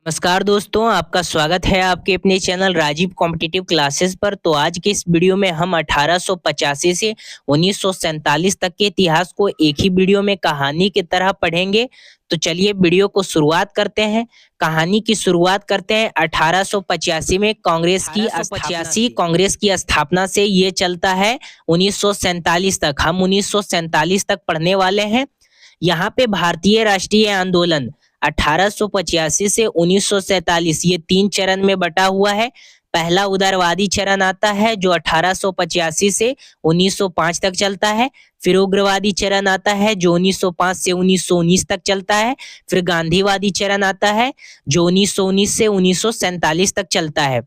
नमस्कार दोस्तों, आपका स्वागत है आपके अपने चैनल राजीव कॉम्पिटिटिव क्लासेस पर। तो आज के इस वीडियो में हम 1885 से 1947 तक के इतिहास को एक ही वीडियो में कहानी की तरह पढ़ेंगे। तो चलिए वीडियो को शुरुआत करते हैं। कहानी की शुरुआत करते हैं 1885 में कांग्रेस की स्थापना से ये चलता है 1947 तक। हम 1947 तक पढ़ने वाले हैं। यहाँ पे भारतीय राष्ट्रीय आंदोलन 1885 से 1947 ये 3 चरण में बटा हुआ है। पहला उदारवादी चरण आता है जो 1885 से 1905 तक चलता है। फिर उग्रवादी चरण आता है जो 1905 से 1919 तक चलता है। फिर गांधीवादी चरण आता है जो 1919 से 1947 तक चलता है।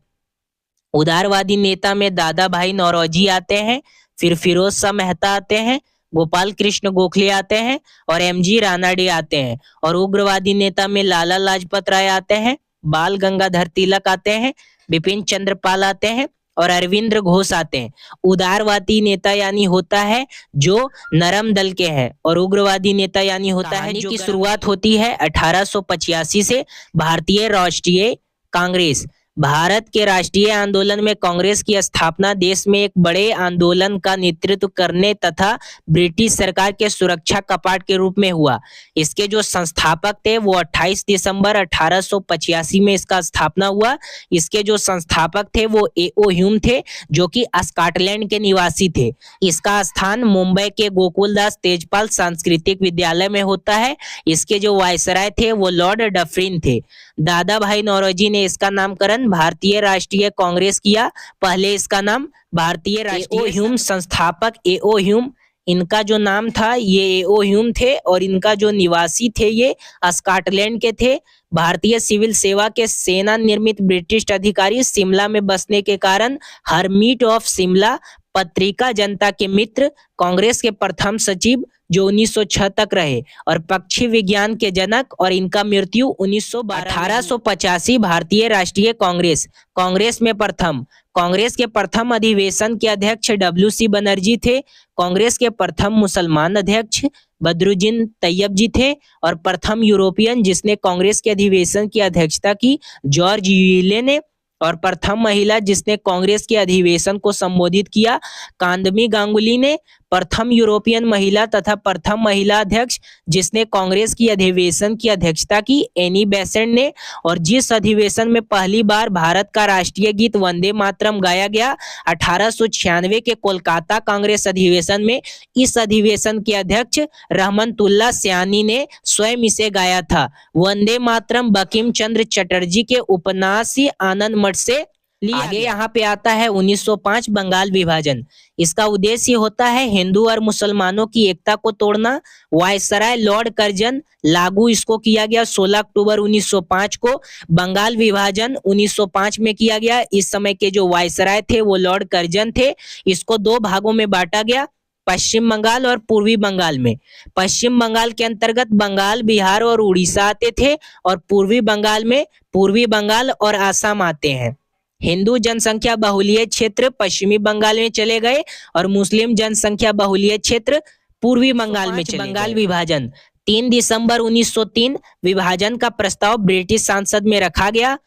उदारवादी नेता में दादा भाई नौरोजी आते हैं, फिर फिरोज शाह मेहता आते हैं, गोपाल कृष्ण गोखले आते हैं और एमजी रानाडे आते हैं। और उग्रवादी नेता में लाला लाजपत राय आते हैं, बाल गंगाधर तिलक आते हैं, बिपिन चंद्र पाल आते हैं और अरविंद घोष आते हैं। उदारवादी नेता यानी होता है जो नरम दल के हैं और उग्रवादी नेता यानी होता है जो। की शुरुआत होती है 1885 से। भारतीय राष्ट्रीय कांग्रेस, भारत के राष्ट्रीय आंदोलन में कांग्रेस की स्थापना देश में एक बड़े आंदोलन का नेतृत्व करने तथा ब्रिटिश सरकार के सुरक्षा कपाट के रूप में हुआ। इसके जो संस्थापक थे वो 28 दिसंबर 1885 में इसका स्थापना हुआ। इसके जो संस्थापक थे वो A.O. ह्यूम थे जो कि स्कॉटलैंड के निवासी थे। इसका स्थान मुंबई के गोकुलदास तेजपाल सांस्कृतिक विद्यालय में होता है। इसके जो वायसराय थे वो लॉर्ड डफरिन थे। दादा भाई नौरोजी ने इसका नामकरण भारतीय राष्ट्रीय कांग्रेस किया। पहले इसका नाम भारतीय राष्ट्रीय ह्यूम, संस्थापक A.O. ह्यूम, इनका जो नाम था ये A.O. ह्यूम थे और इनका जो निवासी थे ये स्कॉटलैंड के थे। भारतीय सिविल सेवा के सेना निर्मित ब्रिटिश अधिकारी शिमला में बसने के कारण हरमीट ऑफ शिमला पत्रिका जनता के मित्र कांग्रेस के प्रथम सचिव जो 1906 तक रहे और पक्षी विज्ञान के जनक, और इनका मृत्यु 1885। भारतीय राष्ट्रीय कांग्रेस, कांग्रेस में प्रथम, कांग्रेस के प्रथम अधिवेशन के अध्यक्ष WC बनर्जी थे। कांग्रेस के प्रथम मुसलमान अध्यक्ष बदरुद्दीन तैयब जी थे और प्रथम यूरोपियन जिसने कांग्रेस के अधिवेशन की अध्यक्षता की जॉर्ज यूले ने, और प्रथम महिला जिसने कांग्रेस के अधिवेशन को संबोधित किया कांदमी गांगुली ने। प्रथम यूरोपियन महिला तथा प्रथम महिला अध्यक्ष जिसने कांग्रेस की अधिवेशन की अध्यक्षता की एनी बेसेंट ने। और जिस अधिवेशन में पहली बार भारत का राष्ट्रीय गीत वंदे मातरम गाया गया 1896 के कोलकाता कांग्रेस अधिवेशन में, इस अधिवेशन के अध्यक्ष रहमतुल्लाह सयानी ने स्वयं इसे गाया था। वंदे मातरम बंकिम चंद्र चटर्जी के उपन्यासी आनंद मठ से आगे यहाँ पे आता है 1905 बंगाल विभाजन। इसका उद्देश्य होता है हिंदू और मुसलमानों की एकता को तोड़ना। वायसराय लॉर्ड कर्जन लागू इसको किया गया 16 अक्टूबर 1905 को। बंगाल विभाजन 1905 में किया गया। इस समय के जो वायसराय थे वो लॉर्ड कर्जन थे। इसको 2 भागों में बांटा गया, पश्चिम बंगाल और पूर्वी बंगाल में। पश्चिम बंगाल के अंतर्गत बंगाल, बिहार और उड़ीसा आते थे और पूर्वी बंगाल में पूर्वी बंगाल और आसाम आते हैं। हिंदू जनसंख्या बहुल्य क्षेत्र पश्चिमी बंगाल में चले गए और मुस्लिम जनसंख्या बहुल्य क्षेत्र पूर्वी बंगाल में चले गए। बंगाल विभाजन 3 दिसंबर 1903 विभाजन का प्रस्ताव ब्रिटिश संसद में रखा गया।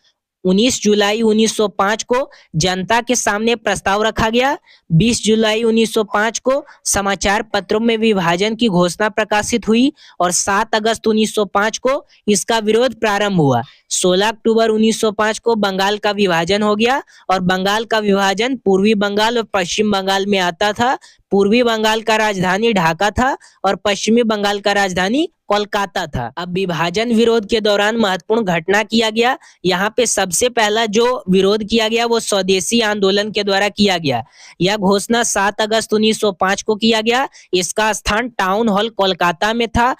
19 जुलाई 1905 को जनता के सामने प्रस्ताव रखा गया। 20 जुलाई 1905 को समाचार पत्रों में विभाजन की घोषणा प्रकाशित हुई और 7 अगस्त 1905 को इसका विरोध प्रारंभ हुआ। 16 अक्टूबर 1905 को बंगाल का विभाजन हो गया और बंगाल का विभाजन पूर्वी बंगाल और पश्चिम बंगाल में आता था। पूर्वी बंगाल का राजधानी ढाका था और पश्चिमी बंगाल का राजधानी कोलकाता था। अब विभाजन विरोध के दौरान महत्वपूर्ण घटना किया गया। यहाँ पे सबसे पहला जो विरोध किया गया वो स्वदेशी आंदोलन के द्वारा किया गया। यह घोषणा 7 अगस्त 1905 को किया गया। इसका स्थान टाउन हॉल कोलकाता में था।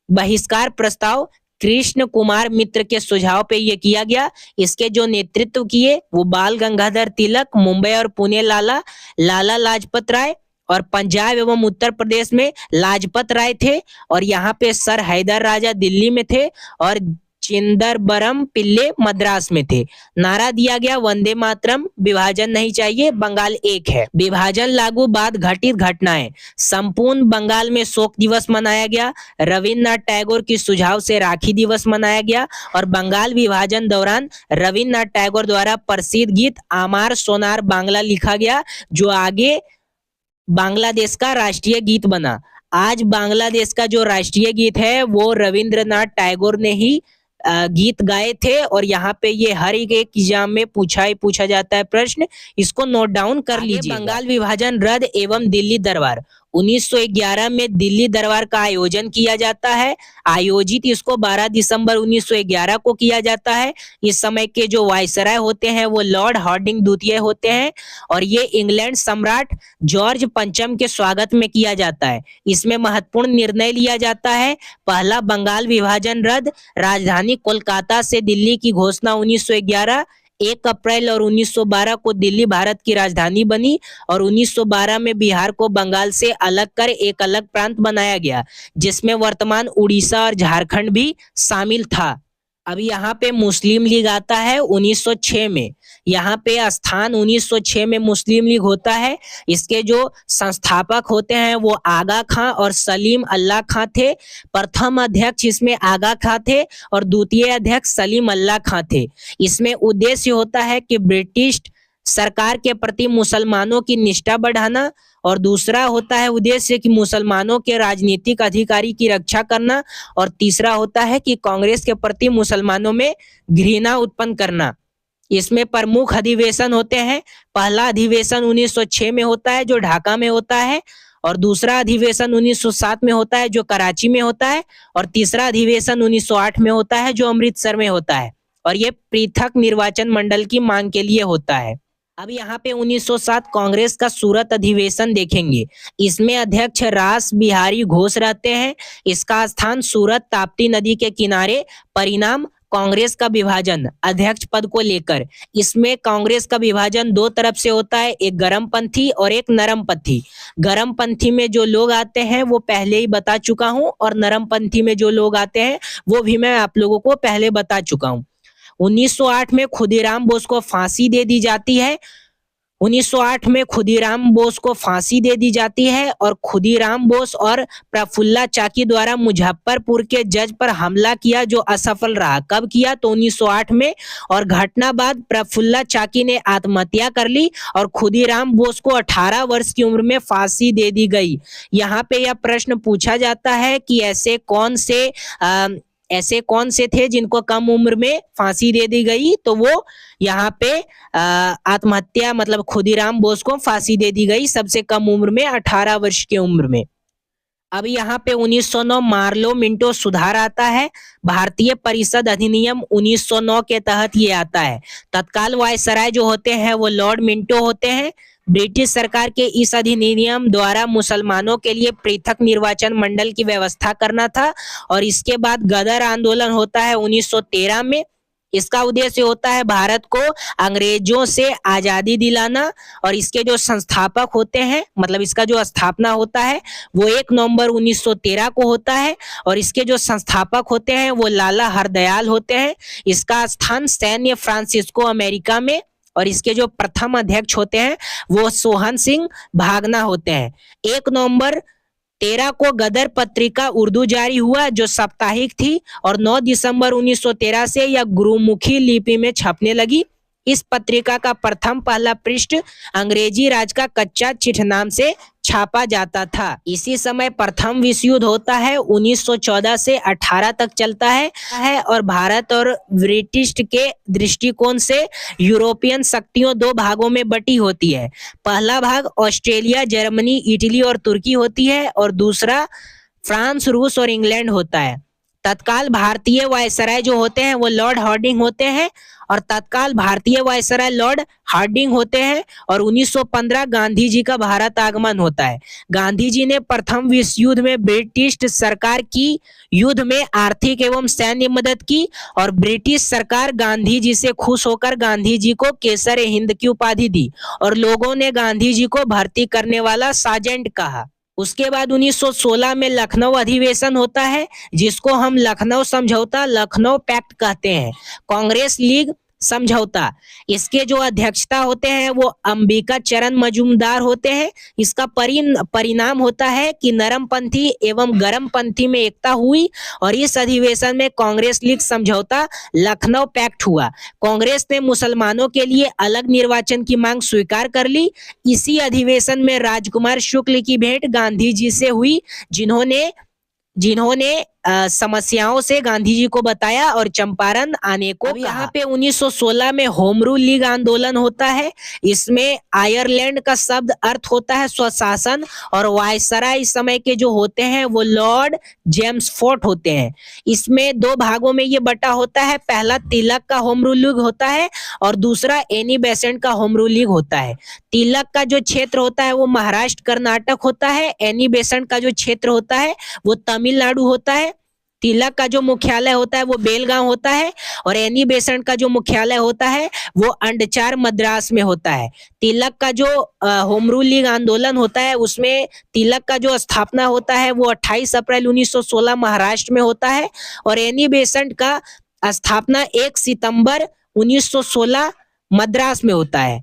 बहिष्कार प्रस्ताव कृष्ण कुमार मित्र के सुझाव पे ये किया गया। इसके जो नेतृत्व किए वो बाल गंगाधर तिलक, मुंबई और पुणे लाला लाजपत राय, और पंजाब एवं उत्तर प्रदेश में लाजपत राय थे। और यहाँ पे सर हैदर राजा दिल्ली में थे और चिदंबरम पिल्ले मद्रास में थे। नारा दिया गया वंदे मातरम, विभाजन नहीं चाहिए, बंगाल एक है। विभाजन लागू बाद घटित घटनाएं, संपूर्ण बंगाल में शोक दिवस मनाया गया। रविन्द्रनाथ टैगोर की सुझाव से राखी दिवस मनाया गया और बंगाल विभाजन दौरान रविन्द्रनाथ टैगोर द्वारा प्रसिद्ध गीत आमार सोनार बांग्ला लिखा गया, जो आगे बांग्लादेश का राष्ट्रीय गीत बना। आज बांग्लादेश का जो राष्ट्रीय गीत है वो रविंद्रनाथ टैगोर ने ही गीत गाए थे और यहाँ पे ये हर एक एग्जाम में पूछा जाता है प्रश्न, इसको नोट डाउन कर लीजिए। बंगाल विभाजन रद्द एवं दिल्ली दरबार, 1911 में दिल्ली दरबार का आयोजन किया जाता है। आयोजित इसको 12 दिसंबर 1911 को किया जाता है। इस समय के जो वायसराय होते हैं वो लॉर्ड हार्डिंग द्वितीय होते हैं और ये इंग्लैंड सम्राट जॉर्ज पंचम के स्वागत में किया जाता है। इसमें महत्वपूर्ण निर्णय लिया जाता है। पहला, बंगाल विभाजन रद्द, राजधानी कोलकाता से दिल्ली की घोषणा 1911, 1 अप्रैल और 1912 को दिल्ली भारत की राजधानी बनी और 1912 में बिहार को बंगाल से अलग कर एक अलग प्रांत बनाया गया, जिसमें वर्तमान उड़ीसा और झारखंड भी शामिल था। अब यहाँ पे मुस्लिम लीग आता है 1906 में। यहाँ पे स्थान 1906 में मुस्लिम लीग होता है। इसके जो संस्थापक होते हैं वो आगा खां और सलीम अल्लाह खां थे। प्रथम अध्यक्ष इसमें आगा खां थे और द्वितीय अध्यक्ष सलीम अल्लाह खां थे। इसमें उद्देश्य होता है कि ब्रिटिश सरकार के प्रति मुसलमानों की निष्ठा बढ़ाना और दूसरा होता है उद्देश्य कि मुसलमानों के राजनीतिक अधिकारी की रक्षा करना और तीसरा होता है कि कांग्रेस के प्रति मुसलमानों में घृणा उत्पन्न करना। इसमें प्रमुख अधिवेशन होते हैं। पहला अधिवेशन 1906 में होता है जो ढाका में होता है और दूसरा अधिवेशन 1907 में होता है जो कराची में होता है और तीसरा अधिवेशन 1908 में होता है जो अमृतसर में होता है और ये पृथक निर्वाचन मंडल की मांग के लिए होता है। अब यहाँ पे 1907 कांग्रेस का सूरत अधिवेशन देखेंगे। इसमें अध्यक्ष रास बिहारी घोष रहते हैं। इसका स्थान सूरत ताप्ती नदी के किनारे। परिणाम, कांग्रेस का विभाजन अध्यक्ष पद को लेकर। इसमें कांग्रेस का विभाजन दो तरफ से होता है, एक गर्मपंथी और एक नरमपंथी। गर्मपंथी में जो लोग आते हैं वो पहले ही बता चुका हूं और नरमपंथी में जो लोग आते हैं वो भी मैं आप लोगों को पहले बता चुका हूं। 1908 में खुदीराम बोस को फांसी दे दी जाती है। 1908 में खुदीराम बोस को फांसी दे दी जाती है और खुदीराम बोस और प्रफुल्ला चाकी द्वारा मुजफ्फरपुर के जज पर हमला किया जो असफल रहा। कब किया? तो 1908 में। और घटना बाद प्रफुल्ला चाकी ने आत्महत्या कर ली और खुदीराम बोस को 18 वर्ष की उम्र में फांसी दे दी गई। यहाँ पे यह प्रश्न पूछा जाता है कि ऐसे कौन से थे जिनको कम उम्र में फांसी दे दी गई? तो वो यहाँ पे आत्महत्या मतलब खुदीराम बोस को फांसी दे दी गई सबसे कम उम्र में, 18 वर्ष की उम्र में। अब यहाँ पे 1909 मार्लो मिंटो सुधार आता है। भारतीय परिषद अधिनियम 1909 के तहत ये आता है। तत्काल वायसराय जो होते हैं वो लॉर्ड मिंटो होते हैं। ब्रिटिश सरकार के इस अधिनियम द्वारा मुसलमानों के लिए पृथक निर्वाचन मंडल की व्यवस्था करना था और इसके बाद गदर आंदोलन होता है 1913 में। इसका उद्देश्य होता है भारत को अंग्रेजों से आजादी दिलाना और इसके जो संस्थापक होते हैं मतलब इसका जो स्थापना होता है वो 1 नवंबर 1913 को होता है और इसके जो संस्थापक होते हैं वो लाला हरदयाल होते हैं। इसका स्थान सैन्य फ्रांसिस्को अमेरिका में और इसके जो प्रथम अध्यक्ष होते हैं वो सोहन सिंह भागना होते हैं। 1 नवंबर 13 को गदर पत्रिका उर्दू जारी हुआ जो साप्ताहिक थी और 9 दिसंबर 1913 से यह गुरुमुखी लिपि में छपने लगी। इस पत्रिका का प्रथम पहला पृष्ठ अंग्रेजी राज का कच्चा चिट्ठ नाम से छापा जाता था। इसी समय प्रथम विश्व युद्ध होता है 1914 से 18 तक चलता है और भारत और ब्रिटिश के दृष्टिकोण से यूरोपियन शक्तियों 2 भागों में बटी होती है। पहला भाग ऑस्ट्रेलिया, जर्मनी, इटली और तुर्की होती है और दूसरा फ्रांस, रूस और इंग्लैंड होता है। तत्काल भारतीय वायसराय जो होते हैं वो लॉर्ड हार्डिंग होते हैं और तत्काल भारतीय वायसराय लॉर्ड हार्डिंग होते हैं और 1915 गांधी जी का भारत आगमन होता है। गांधी जी ने प्रथम विश्व युद्ध में ब्रिटिश सरकार की युद्ध में आर्थिक एवं सैन्य मदद की और ब्रिटिश सरकार गांधी जी से खुश होकर गांधी जी को केसर हिंद की उपाधि दी और लोगों ने गांधी जी को भर्ती करने वाला सार्जेंट कहा। उसके बाद 1916 में लखनऊ अधिवेशन होता है, जिसको हम लखनऊ समझौता, लखनऊ पैक्ट कहते हैं। कांग्रेस लीग समझौता, इसके जो अध्यक्षता होते हैं वो अंबिका चरण मजूमदार होते हैं। इसका परिणाम होता है कि नरमपंथी एवं गरमपंथी में एकता हुई और इस अधिवेशन में कांग्रेस लीग समझौता, लखनऊ पैक्ट हुआ। कांग्रेस ने मुसलमानों के लिए अलग निर्वाचन की मांग स्वीकार कर ली। इसी अधिवेशन में राजकुमार शुक्ल की भेंट गांधी जी से हुई, जिन्होंने समस्याओं से गांधी जी को बताया और चंपारण आने को कहा। यहाँ पे 1916 में होम रूल लीग आंदोलन होता है। इसमें आयरलैंड का शब्द अर्थ होता है स्वशासन और वायसराय इस समय के जो होते हैं वो लॉर्ड जेम्स फोर्ट होते हैं। इसमें दो भागों में ये बटा होता है। पहला तिलक का होम रूल लीग होता है और दूसरा एनी बेसेंट का होम रूल लीग होता है। तिलक का जो क्षेत्र होता है वो महाराष्ट्र कर्नाटक होता है। एनी बेसेंट का जो क्षेत्र होता है वो तमिलनाडु होता है। तिलक का जो मुख्यालय होता है वो बेलगांव होता है और एनी बेसेंट का जो मुख्यालय होता है वो अंडचार मद्रास में होता है। तिलक का जो होम रूल लीग आंदोलन होता है उसमें तिलक का जो स्थापना होता है वो 28 अप्रैल 1916 महाराष्ट्र में होता है और एनी बेसेंट का स्थापना 1 सितंबर 1916 मद्रास में होता है।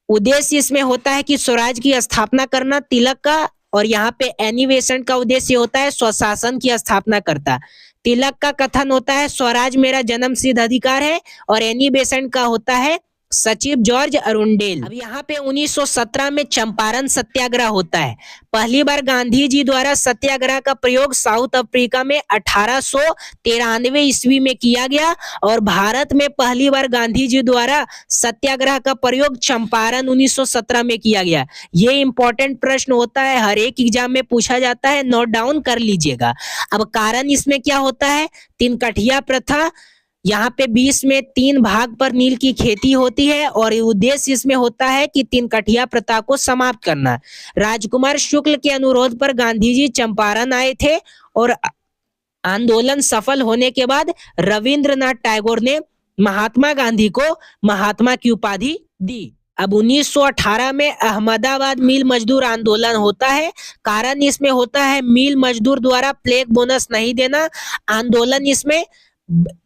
उद्देश्य इसमें होता है कि स्वराज की स्थापना करना तिलक का, और यहाँ पे एनी बेसेंट का उद्देश्य होता है स्वशासन की स्थापना करता। तिलक का कथन होता है स्वराज मेरा जन्म सिद्ध अधिकार है और एनी बेसेंट का होता है सचिव जॉर्ज अरुंडेल। अब यहाँ पे 1917 में चंपारण सत्याग्रह होता है। पहली बार गांधी जी द्वारा सत्याग्रह का प्रयोग साउथ अफ्रीका में 1893 ईस्वी में किया गया और भारत में पहली बार गांधी जी द्वारा सत्याग्रह का प्रयोग चंपारण 1917 में किया गया। ये इंपॉर्टेंट प्रश्न होता है, हर एक एग्जाम में पूछा जाता है, नोट डाउन कर लीजिएगा। अब कारण इसमें क्या होता है, तिनकठिया प्रथा, यहाँ पे 20 में 3 भाग पर नील की खेती होती है और उद्देश्य इसमें होता है कि तिनकठिया प्रथा को समाप्त करना। राजकुमार शुक्ल के अनुरोध पर गांधी जी चंपारण आए थे और आंदोलन सफल होने के बाद रविंद्रनाथ टैगोर ने महात्मा गांधी को महात्मा की उपाधि दी। अब 1918 में अहमदाबाद मिल मजदूर आंदोलन होता है। कारण इसमें होता है मिल मजदूर द्वारा प्लेग बोनस नहीं देना।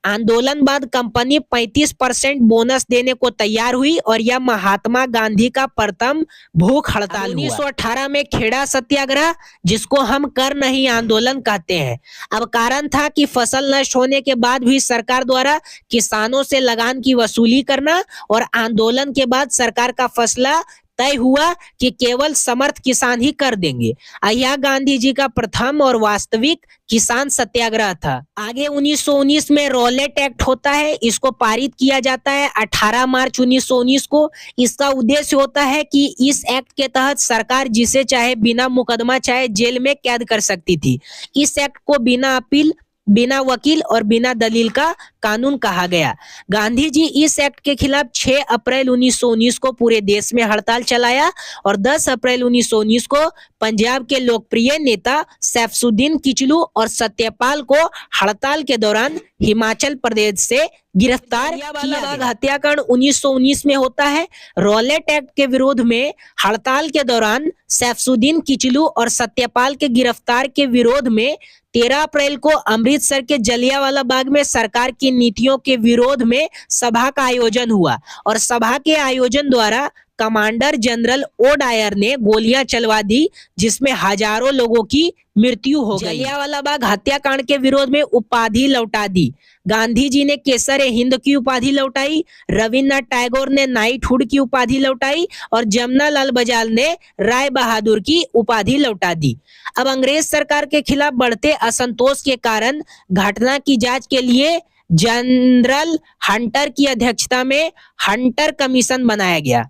आंदोलन बाद कंपनी 35% बोनस देने को तैयार हुई और यह महात्मा गांधी का प्रथम भूख हड़ताल हुआ। 1918 में खेड़ा सत्याग्रह, जिसको हम कर नहीं आंदोलन कहते हैं। अब कारण था कि फसल नष्ट होने के बाद भी सरकार द्वारा किसानों से लगान की वसूली करना और आंदोलन के बाद सरकार का फैसला तय हुआ कि केवल समर्थ किसान ही कर देंगे। यह गांधी जी का प्रथम और वास्तविक किसान सत्याग्रह था। आगे 1919 में रॉलेट एक्ट होता है। इसको पारित किया जाता है 18 मार्च 1919 को। इसका उद्देश्य होता है कि इस एक्ट के तहत सरकार जिसे चाहे बिना मुकदमा चाहे जेल में कैद कर सकती थी। इस एक्ट को बिना अपील, बिना वकील और बिना दलील का कानून कहा गया। गांधी जी इस एक्ट के खिलाफ 6 अप्रैल 1919 को पूरे देश में हड़ताल चलाया और 10 अप्रैल 1919 को पंजाब के लोकप्रिय नेता सैफुद्दीन किचलू और सत्यपाल को हड़ताल के दौरान हिमाचल प्रदेश से गिरफ्तार किया गया। हत्याकांड 1919 में होता है। रॉलेट एक्ट के विरोध में हड़ताल के दौरान सैफुद्दीन किचलू और सत्यपाल के गिरफ्तार के विरोध में 13 अप्रैल को अमृतसर के जलियांवाला बाग में सरकार की नीतियों के विरोध में सभा का आयोजन हुआ और सभा के आयोजन द्वारा कमांडर जनरल ओ डायर ने गोलियां चलवा दी, जिसमें हजारों लोगों की मृत्यु हो गई। जलियांवाला बाग हत्याकांड के विरोध में उपाधि लौटा दी। गांधी जी ने केसर हिंद की उपाधि लौटाई, रविन्द्रनाथ टैगोर ने नाइटहुड की उपाधि लौटाई और जमनालाल बजाज ने राय बहादुर की उपाधि लौटा दी। अब अंग्रेज सरकार के खिलाफ बढ़ते असंतोष के कारण घटना की जांच के लिए जनरल हंटर की अध्यक्षता में हंटर कमीशन बनाया गया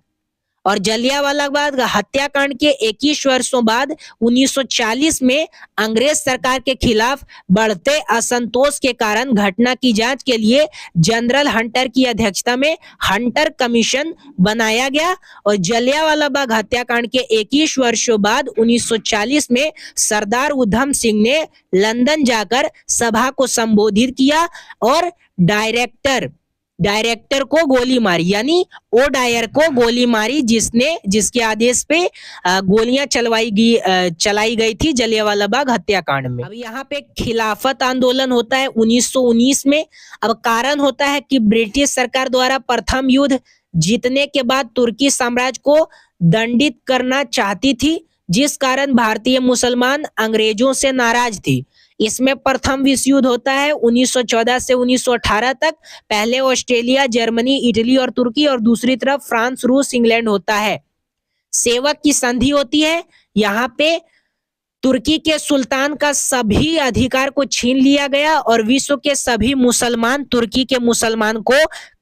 और जलियांवाला बाग हत्याकांड के 21 वर्षों बाद 1940 में अंग्रेज सरकार के खिलाफ बढ़ते असंतोष के कारण घटना की जांच के लिए जनरल हंटर की अध्यक्षता में हंटर कमीशन बनाया गया और जलियांवाला बाग हत्याकांड के 21 वर्षों बाद 1940 में सरदार उधम सिंह ने लंदन जाकर सभा को संबोधित किया और डायरेक्टर डायरेक्टर को गोली मारी, यानी ओ डायर को गोली मारी, जिसके आदेश पे गोलियां चलाई गई थी जलियांवाला बाग हत्याकांड में। अब यहाँ पे खिलाफत आंदोलन होता है 1919 में। अब कारण होता है कि ब्रिटिश सरकार द्वारा प्रथम युद्ध जीतने के बाद तुर्की साम्राज्य को दंडित करना चाहती थी, जिस कारण भारतीय मुसलमान अंग्रेजों से नाराज थी। इसमें प्रथम विश्व युद्ध होता है 1914 से 1918 तक। पहले ऑस्ट्रेलिया, जर्मनी, इटली और तुर्की, और दूसरी तरफ फ्रांस, रूस, इंग्लैंड होता है। सेवक की संधि होती है। यहाँ पे तुर्की के सुल्तान का सभी अधिकार को छीन लिया गया और विश्व के सभी मुसलमान तुर्की के मुसलमान को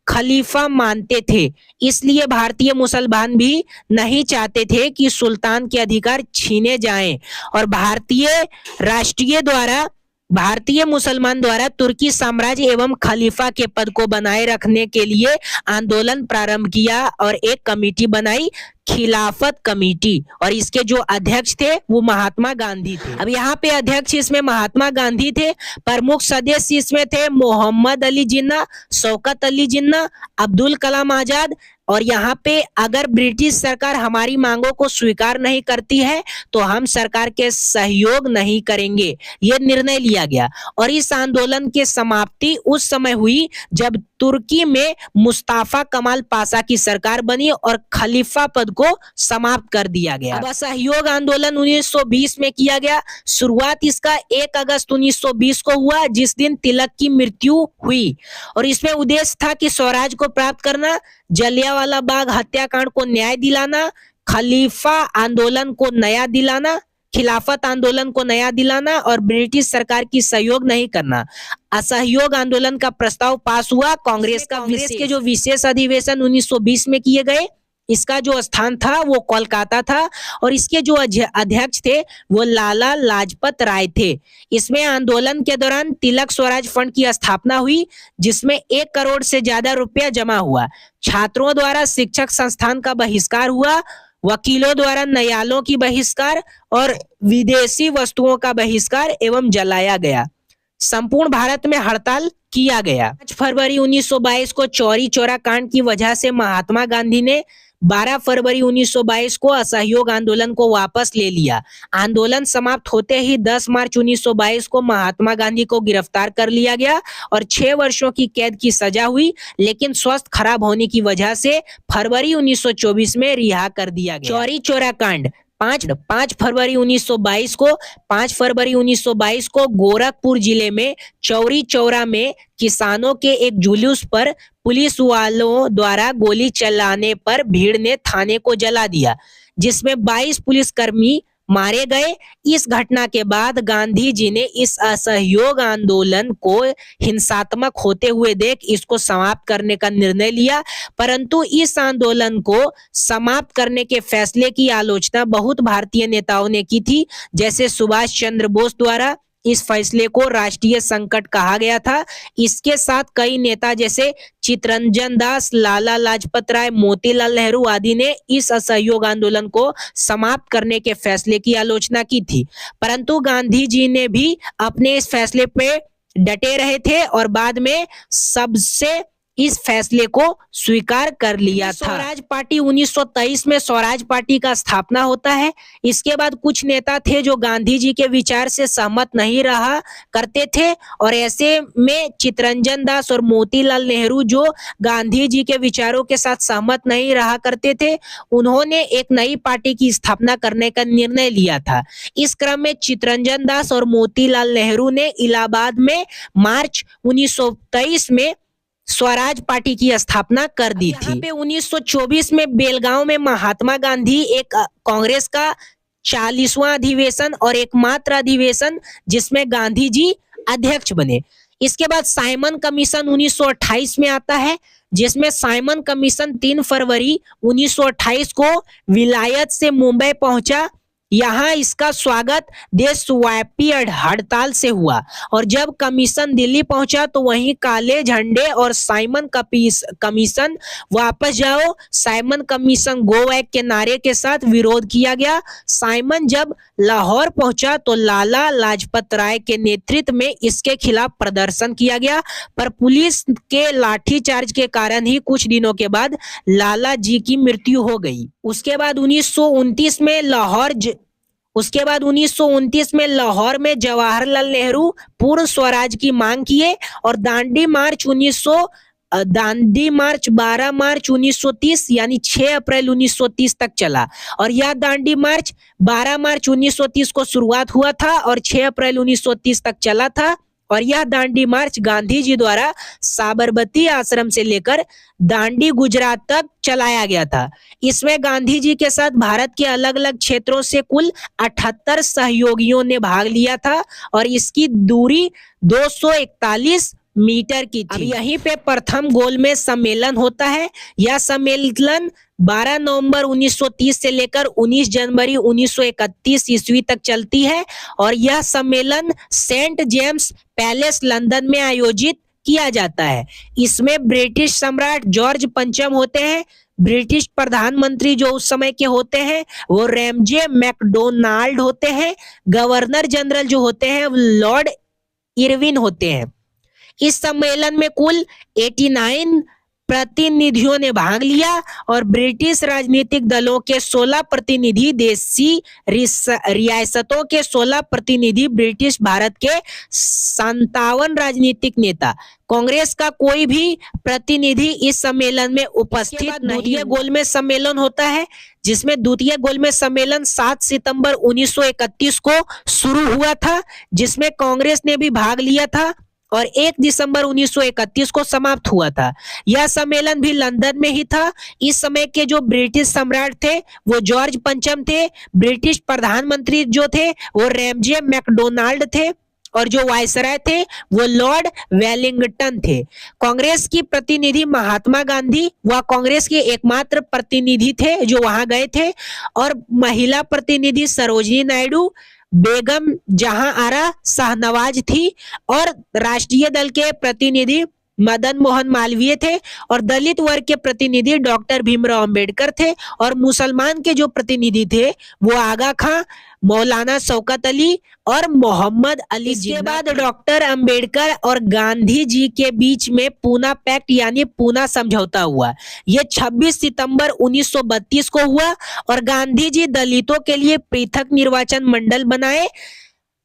खलीफा मानते थे। इसलिए भारतीय मुसलमान भी नहीं चाहते थे कि सुल्तान के अधिकार छीने जाएं, और भारतीय मुसलमान द्वारा तुर्की साम्राज्य एवं खलीफा के पद को बनाए रखने के लिए आंदोलन प्रारंभ किया और एक कमेटी बनाई, खिलाफत कमेटी, और इसके जो अध्यक्ष थे वो महात्मा गांधी थे। अब यहाँ पे अध्यक्ष इसमें महात्मा गांधी थे। प्रमुख सदस्य इसमें थे मोहम्मद अली जिन्ना, शौकत अली जिन्ना, अब्दुल कलाम आजाद। और यहाँ पे अगर ब्रिटिश सरकार हमारी मांगों को स्वीकार नहीं करती है तो हम सरकार के सहयोग नहीं करेंगे, ये निर्णय लिया गया। और इस आंदोलन की समाप्ति उस समय हुई जब तुर्की में मुस्तफा कमाल पाशा की सरकार बनी और खलीफा पद को समाप्त कर दिया गया। अब असहयोग आंदोलन 1920 में किया गया। शुरुआत इसका 1 अगस्त 1920 को हुआ, जिस दिन तिलक की मृत्यु हुई, और इसमें उद्देश्य था कि स्वराज को प्राप्त करना, जलियांवाला बाग हत्याकांड को न्याय दिलाना, खिलाफत आंदोलन को नया दिलाना और ब्रिटिश सरकार की सहयोग नहीं करना। असहयोग आंदोलन का प्रस्ताव पास हुआ। कांग्रेस के जो विशेष अधिवेशन 1920 में किए गए, इसका जो स्थान था वो कोलकाता था, और इसके जो अध्यक्ष थे वो लाला लाजपत राय थे। इसमें आंदोलन के दौरान तिलक स्वराज फंड की स्थापना हुई, जिसमें 1 करोड़ से ज्यादा रुपया जमा हुआ। छात्रों द्वारा शिक्षक संस्थान का बहिष्कार हुआ, वकीलों द्वारा न्यायालयों की बहिष्कार और विदेशी वस्तुओं का बहिष्कार एवं जलाया गया। संपूर्ण भारत में हड़ताल किया गया। 5 फरवरी 1922 को चौरी चौरा कांड की वजह से महात्मा गांधी ने 12 फरवरी 1922 को असहयोग आंदोलन को वापस ले लिया। आंदोलन समाप्त होते ही 10 मार्च 1922 को महात्मा गांधी को गिरफ्तार कर लिया गया और 6 वर्षों की कैद की सजा हुई, लेकिन स्वास्थ्य खराब होने की वजह से फरवरी 1924 में रिहा कर दिया गया। चौरी चौरा कांड 5 फरवरी 1922 को गोरखपुर जिले में चौरी चौरा में किसानों के एक जुलूस पर पुलिस वालों द्वारा गोली चलाने पर भीड़ ने थाने को जला दिया, जिसमें 22 पुलिसकर्मी मारे गए। इस घटना के बाद गांधी जी ने इस असहयोग आंदोलन को हिंसात्मक होते हुए देख इसको समाप्त करने का निर्णय लिया, परंतु इस आंदोलन को समाप्त करने के फैसले की आलोचना बहुत भारतीय नेताओं ने की थी, जैसे सुभाष चंद्र बोस द्वारा इस फैसले को राष्ट्रीय संकट कहा गया था। इसके साथ कई नेता जैसे चित्तरंजन दास, लाला लाजपत राय, मोतीलाल नेहरू आदि ने इस असहयोग आंदोलन को समाप्त करने के फैसले की आलोचना की थी, परंतु गांधी जी ने भी अपने इस फैसले पे डटे रहे थे और बाद में सबसे इस फैसले को स्वीकार कर लिया था। स्वराज पार्टी 1923 में स्वराज पार्टी का स्थापना होता है। इसके बाद कुछ नेता थे जो गांधी जी के विचार से सहमत नहीं रहा करते थे, और ऐसे में चित्तरंजन दास और मोतीलाल नेहरू जो गांधी जी के विचारों के साथ सहमत नहीं रहा करते थे, उन्होंने एक नई पार्टी की स्थापना करने का निर्णय लिया था। इस क्रम में चित्तरंजन दास और मोतीलाल नेहरू ने इलाहाबाद में मार्च 1923 में स्वराज पार्टी की स्थापना कर दी थी। 1924 में बेलगांव में महात्मा गांधी एक कांग्रेस का 40वां अधिवेशन और एकमात्र अधिवेशन जिसमें गांधी जी अध्यक्ष बने। इसके बाद साइमन कमीशन 1928 में आता है, जिसमें साइमन कमीशन 3 फरवरी 1928 को विलायत से मुंबई पहुंचा। यहाँ इसका स्वागत देशव्यापी हड़ताल से हुआ और जब कमीशन दिल्ली पहुंचा तो वहीं काले झंडे और साइमन कमीशन वापस जाओ, साइमन कमीशन गो बैक के नारे के साथ विरोध किया गया। साइमन जब लाहौर पहुंचा तो लाला लाजपत राय के नेतृत्व में इसके खिलाफ प्रदर्शन किया गया, पर पुलिस के लाठीचार्ज के कारण ही कुछ दिनों के बाद लाला जी की मृत्यु हो गई। उसके बाद 1929 में लाहौर में जवाहरलाल नेहरू पूर्ण स्वराज की मांग किए और दांडी मार्च 12 मार्च 1930 यानी 6 अप्रैल 1930 तक चला और यह दांडी मार्च 12 मार्च 1930 को शुरुआत हुआ था और 6 अप्रैल 1930 तक चला था। और यह दांडी मार्च गांधी जी द्वारा साबरमती आश्रम से लेकर दांडी गुजरात तक चलाया गया था। इसमें गांधी जी के साथ भारत के अलग अलग क्षेत्रों से कुल 78 सहयोगियों ने भाग लिया था और इसकी दूरी 241 मीटर की थी। अब यहीं पे प्रथम गोलमेज सम्मेलन होता है। यह सम्मेलन 12 नवंबर 1930 से लेकर 19 जनवरी 1931 ईस्वी तक चलती है और यह सम्मेलन सेंट जेम्स पैलेस लंदन में आयोजित किया जाता है। इसमें ब्रिटिश सम्राट जॉर्ज पंचम होते हैं। ब्रिटिश प्रधानमंत्री जो उस समय के होते हैं वो रैमजे मैकडोनाल्ड होते हैं। गवर्नर जनरल जो होते हैं लॉर्ड इरविन होते हैं। इस सम्मेलन में कुल 89 प्रतिनिधियों ने भाग लिया और ब्रिटिश राजनीतिक दलों के 16 प्रतिनिधि, देशी रियासतों के 16 प्रतिनिधि, ब्रिटिश भारत के 57 राजनीतिक नेता, कांग्रेस का कोई भी प्रतिनिधि इस सम्मेलन में उपस्थित नहीं। द्वितीय गोलमेज सम्मेलन होता है जिसमें द्वितीय गोलमेज सम्मेलन 7 सितंबर 1931 को शुरू हुआ था, जिसमें कांग्रेस ने भी भाग लिया था और 1 दिसंबर 1931 को समाप्त हुआ था। यह सम्मेलन भी लंदन में ही था। इस समय के जो ब्रिटिश सम्राट थे वो जॉर्ज पंचम थे। ब्रिटिश प्रधानमंत्री जो थे वो रैमजे मैकडोनाल्ड थे और जो वायसराय थे वो लॉर्ड वेलिंगटन थे। कांग्रेस की प्रतिनिधि महात्मा गांधी वह कांग्रेस के एकमात्र प्रतिनिधि थे जो वहां गए थे और महिला प्रतिनिधि सरोजिनी नायडू, बेगम जहां आरा शाहनवाज थी और राष्ट्रीय दल के प्रतिनिधि मदन मोहन मालवीय थे और दलित वर्ग के प्रतिनिधि डॉक्टर भीमराव अंबेडकर थे और मुसलमान के जो प्रतिनिधि थे वो आगा खां, मौलाना शौकत अली और मोहम्मद अली। इसके बाद डॉक्टर अंबेडकर और गांधी जी के बीच में पूना पैक्ट यानी पूना समझौता हुआ। ये 26 सितंबर 1932 को हुआ और गांधी जी दलितों के लिए पृथक निर्वाचन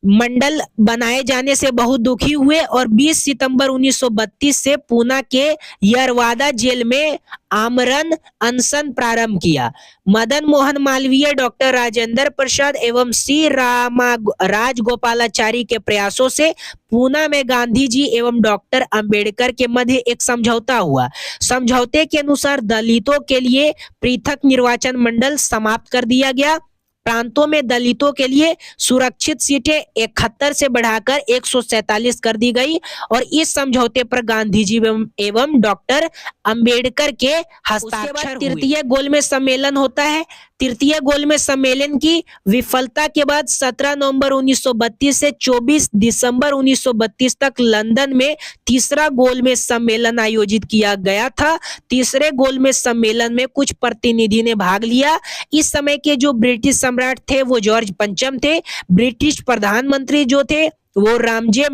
मंडल बनाए जाने से बहुत दुखी हुए और 20 सितंबर 1932 से पूना के यरवादा जेल में आमरण अनशन प्रारंभ किया। मदन मोहन मालवीय, डॉक्टर राजेंद्र प्रसाद एवं सी राजगोपालाचारी के प्रयासों से पूना में गांधी जी एवं डॉक्टर अंबेडकर के मध्य एक समझौता हुआ। समझौते के अनुसार दलितों के लिए पृथक निर्वाचन मंडल समाप्त कर दिया गया। प्रांतों में दलितों के लिए सुरक्षित सीटें 71 से बढ़ाकर 147 कर दी गई और इस समझौते पर गांधी जी एवं डॉक्टर अंबेडकर के हस्ताक्षर हुए। तृतीय गोलमेज सम्मेलन होता है। तृतीय गोलमेज सम्मेलन की विफलता के बाद 17 नवंबर 1932 से 24 दिसंबर 1932 तक लंदन में तीसरा गोलमेज सम्मेलन आयोजित किया गया था। तीसरे गोलमेज सम्मेलन में कुछ प्रतिनिधि ने भाग लिया। इस समय के जो ब्रिटिश सम्राट थे वो जॉर्ज पंचम थे। ब्रिटिश प्रधानमंत्री जो थे वो रामजे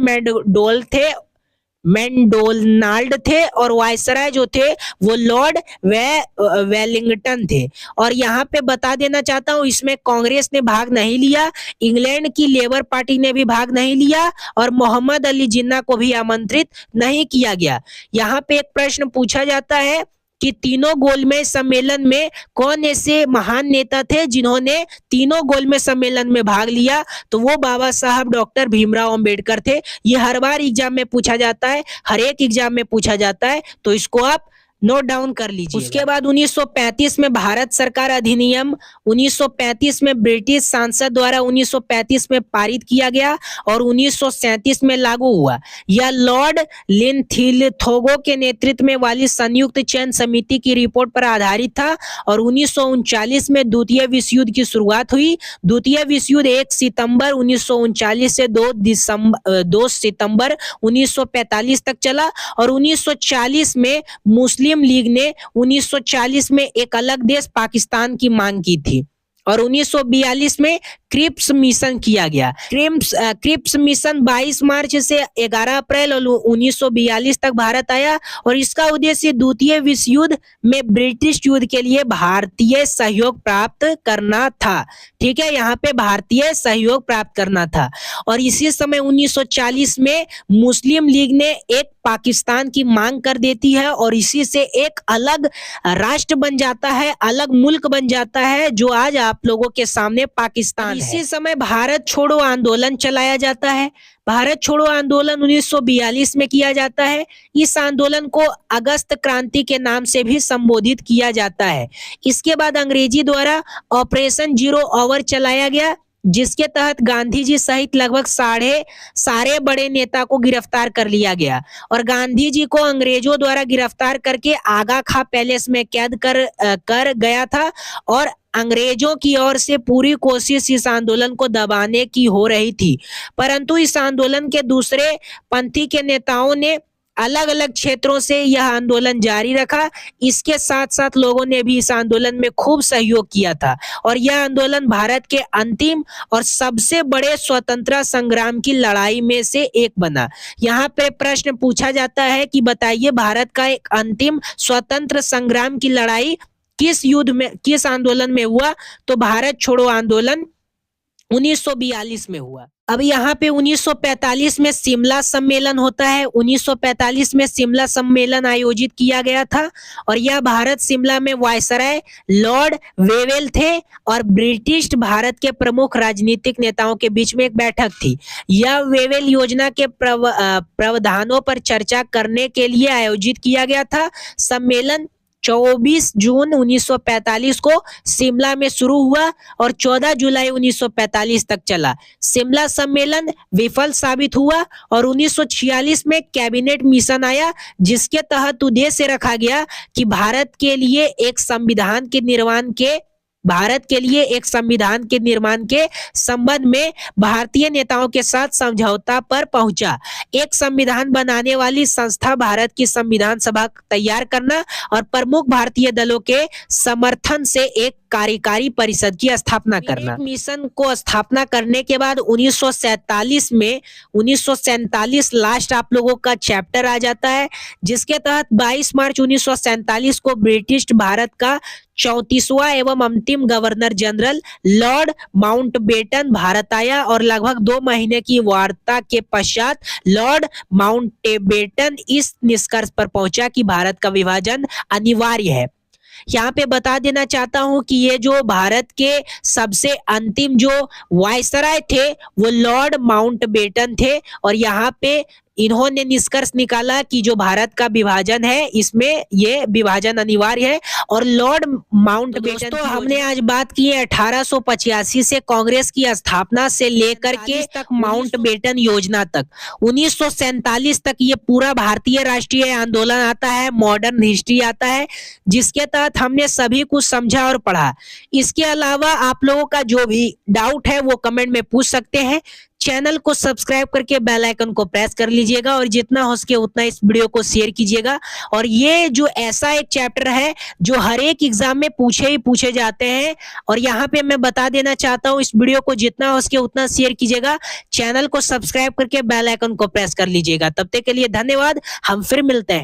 मैकडोनाल्ड थे और वायसराय जो थे वो लॉर्ड वेलिंगटन थे। और यहाँ पे बता देना चाहता हूँ इसमें कांग्रेस ने भाग नहीं लिया, इंग्लैंड की लेबर पार्टी ने भी भाग नहीं लिया और मोहम्मद अली जिन्ना को भी आमंत्रित नहीं किया गया। यहाँ पे एक प्रश्न पूछा जाता है कि तीनों गोलमेज सम्मेलन में कौन ऐसे महान नेता थे जिन्होंने तीनों गोलमेज सम्मेलन में भाग लिया, तो वो बाबा साहब डॉक्टर भीमराव अंबेडकर थे। ये हर बार एग्जाम में पूछा जाता है, हर एक एग्जाम में पूछा जाता है, तो इसको आप नोट डाउन कर लीजिए। उसके बाद 1935 में भारत सरकार अधिनियम 1935 में ब्रिटिश सांसद द्वारा 1935 में पारित किया गया और 1937 में लागू हुआ। यह लॉर्ड लिनथिलथोगो के नेतृत्व में वाली संयुक्त चयन समिति की रिपोर्ट पर आधारित था और 1939 में द्वितीय विश्व युद्ध की शुरुआत हुई। द्वितीय विश्व युद्ध 1 सितंबर 1939 से 2 सितंबर 1945 तक चला और 1940 में मुस्लिम लीग ने 1940 में एक अलग देश पाकिस्तान की मांग की थी और 1942 में क्रिप्स मिशन किया गया। क्रिप्स मिशन 22 मार्च से 11 अप्रैल 1942 तक भारत आया और इसका उद्देश्य द्वितीय विश्व युद्ध में ब्रिटिश युद्ध के लिए भारतीय सहयोग प्राप्त करना था। ठीक है, यहाँ पे भारतीय सहयोग प्राप्त करना था और इसी समय 1940 में मुस्लिम लीग ने एक पाकिस्तान की मांग कर देती है और इसी से एक अलग राष्ट्र बन जाता है, अलग मुल्क बन जाता है जो आज आप लोगों के सामने पाकिस्तान है। इसी समय भारत छोड़ो आंदोलन चलाया जाता है। भारत छोड़ो आंदोलन 1942 में किया जाता है। इस आंदोलन को अगस्त क्रांति के नाम से भी संबोधित किया जाता है। इसके बाद अंग्रेजी द्वारा ऑपरेशन जीरो आवर चलाया गया जिसके तहत गांधी जी सहित लगभग सारे बड़े नेता को गिरफ्तार कर लिया गया और गांधी जी को अंग्रेजों द्वारा गिरफ्तार करके आगा खां पैलेस में कैद कर गया था और अंग्रेजों की ओर से पूरी कोशिश इस आंदोलन को दबाने की हो रही थी, परंतु इस आंदोलन के दूसरे पंथी के नेताओं ने अलग अलग क्षेत्रों से यह आंदोलन जारी रखा। इसके साथ साथ लोगों ने भी इस आंदोलन में खूब सहयोग किया था और यह आंदोलन भारत के अंतिम और सबसे बड़े स्वतंत्रता संग्राम की लड़ाई में से एक बना। यहाँ पे प्रश्न पूछा जाता है कि बताइए भारत का एक अंतिम स्वतंत्र संग्राम की लड़ाई किस आंदोलन में हुआ? तो भारत छोड़ो आंदोलन 1942 में हुआ। अब यहाँ पे 1945 में शिमला सम्मेलन होता है। 1945 में शिमला सम्मेलन आयोजित किया गया था और यह भारत शिमला में वायसराय लॉर्ड वेवेल थे और ब्रिटिश भारत के प्रमुख राजनीतिक नेताओं के बीच में एक बैठक थी। यह वेवेल योजना के प्रावधानों पर चर्चा करने के लिए आयोजित किया गया था। सम्मेलन 24 जून 1945 को शिमला में शुरू हुआ और 14 जुलाई 1945 तक चला। शिमला सम्मेलन विफल साबित हुआ और 1946 में कैबिनेट मिशन आया जिसके तहत उद्देश्य रखा गया कि भारत के लिए एक संविधान के निर्माण के संबंध में भारतीय नेताओं के साथ समझौता पर पहुंचा। एक संविधान बनाने वाली संस्था भारत की संविधान सभा तैयार करना और प्रमुख भारतीय दलों के समर्थन से एक कार्यकारी परिषद की स्थापना करना। मिशन को स्थापना करने के बाद 1947 लास्ट आप लोगों का चैप्टर आ जाता है जिसके तहत 22 मार्च 1947 को ब्रिटिश भारत का 34वां एवं अंतिम governor general Lord Mountbatten Bharat आया और लगभग 2 महीने की वार्ता के पश्चात लॉर्ड माउंटबेटन इस निष्कर्ष पर पहुंचा कि भारत का विभाजन अनिवार्य है। यहाँ पे बता देना चाहता हूं कि ये जो भारत के सबसे अंतिम जो वायसराय थे वो लॉर्ड माउंटबेटन थे और यहाँ पे इन्होंने निष्कर्ष निकाला कि जो भारत का विभाजन है इसमें ये विभाजन अनिवार्य है और लॉर्ड माउंटबेटन। तो हमने आज बात की है 1885 से कांग्रेस की स्थापना से लेकर के तक माउंटबेटन योजना तक 1947 तक ये पूरा भारतीय राष्ट्रीय आंदोलन आता है, मॉडर्न हिस्ट्री आता है जिसके तहत हमने सभी कुछ समझा और पढ़ा। इसके अलावा आप लोगों का जो भी डाउट है वो कमेंट में पूछ सकते हैं। चैनल को सब्सक्राइब करके बेल आइकन को प्रेस कर लीजिएगा और जितना हो सके उतना इस वीडियो को शेयर कीजिएगा। और ये जो ऐसा एक चैप्टर है जो हर एक एग्जाम में पूछे जाते हैं और यहाँ पे मैं बता देना चाहता हूँ इस वीडियो को जितना हो सके उतना शेयर कीजिएगा। चैनल को सब्सक्राइब करके बेल आइकन को प्रेस कर लीजिएगा। तब तक के लिए धन्यवाद, हम फिर मिलते हैं।